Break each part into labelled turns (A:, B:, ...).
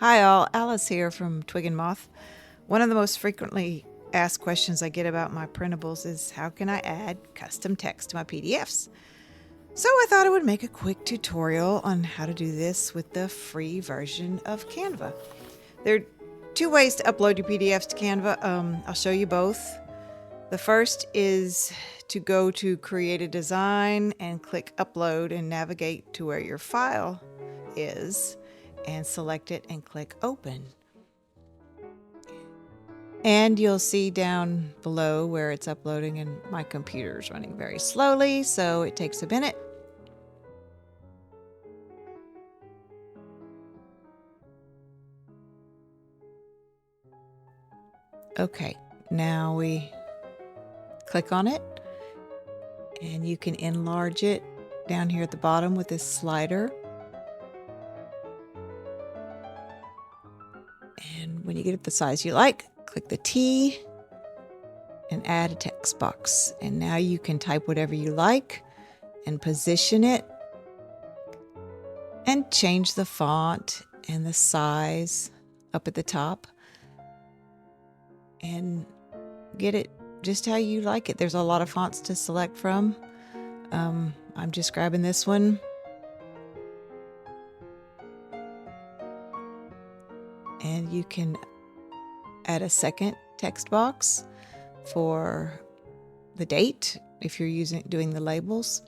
A: Hi all, Alice here from Twig and Moth. One of the most frequently asked questions I get about my printables is how can I add custom text to my PDFs? So I thought I would make a quick tutorial on how to do this with the free version of Canva. There are two ways to upload your PDFs to Canva. I'll show you both. The first is to go to Create a Design and click Upload and navigate to where your file is and select it and click Open. And you'll see down below where it's uploading, and my computer is running very slowly, so it takes a minute. Okay, now we click on it, and you can enlarge it down here at the bottom with this slider. And when you get it the size you like, click the T and add a text box. And now you can type whatever you like and position it and change the font and the size up at the top and get it just how you like it. There's a lot of fonts to select from. I'm just grabbing this one. And you can add a second text box for the date if you're doing the labels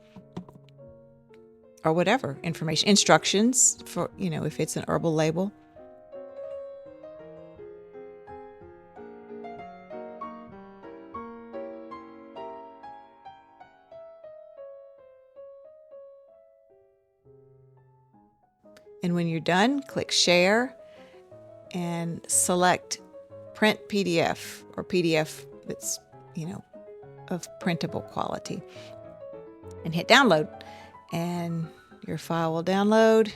A: or whatever information, instructions for, if it's an herbal label. And when you're done, click Share and select Print PDF or PDF that's, of printable quality, and hit Download. And your file will download,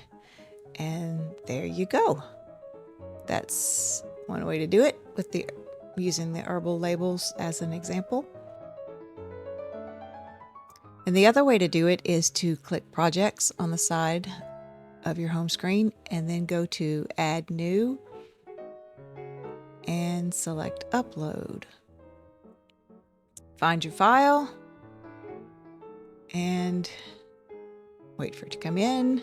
A: and there you go. That's one way to do it with using the herbal labels as an example. And the other way to do it is to click Projects on the side of your home screen and then go to Add New and select Upload. Find your file and wait for it to come in.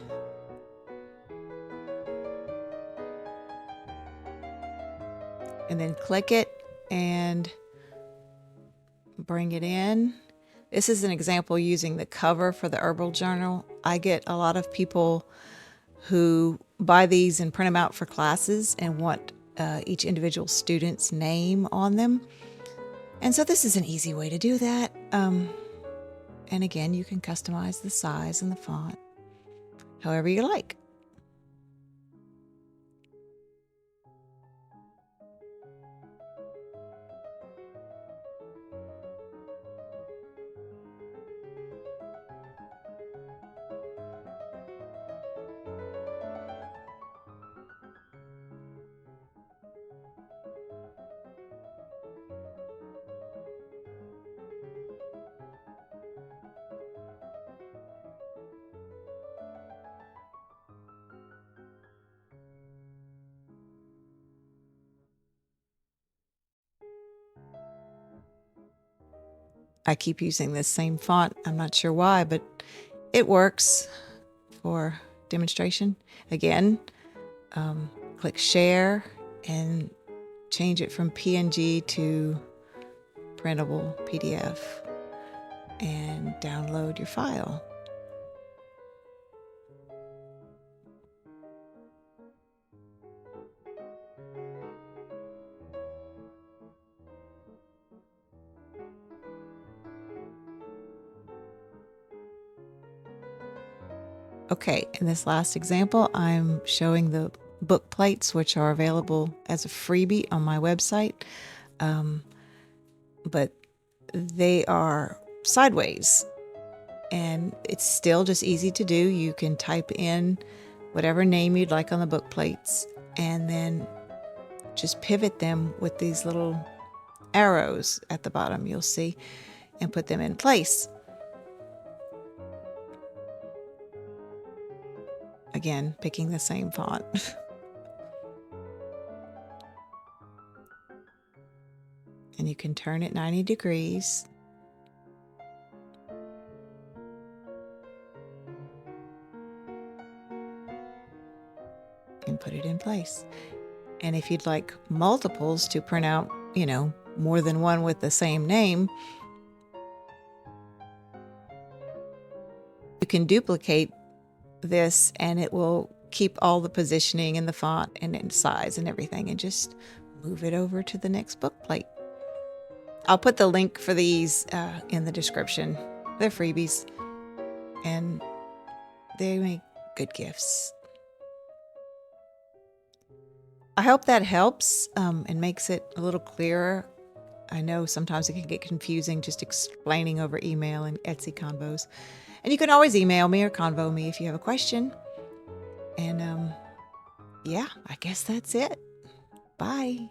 A: And then click it and bring it in. This is an example using the cover for the herbal journal. I get a lot of people who buy these and print them out for classes and want each individual student's name on them. And so this is an easy way to do that. And again, you can customize the size and the font however you like. I keep using this same font. I'm not sure why, but it works for demonstration. Again, click Share and change it from PNG to printable PDF and download your file. Okay, in this last example, I'm showing the book plates, which are available as a freebie on my website, but they are sideways, and it's still just easy to do. You can type in whatever name you'd like on the book plates, and then just pivot them with these little arrows at the bottom, you'll see, and put them in place. Again, picking the same font. And you can turn it 90 degrees. And put it in place. And if you'd like multiples to print out, more than one with the same name, you can duplicate this and it will keep all the positioning and the font and in size and everything, and just move it over to the next book plate. I'll put the link for these in the description. They're freebies and they make good gifts. I hope that helps and makes it a little clearer. I know sometimes it can get confusing just explaining over email and Etsy convos. And you can always email me or convo me if you have a question. And yeah, I guess that's it. Bye.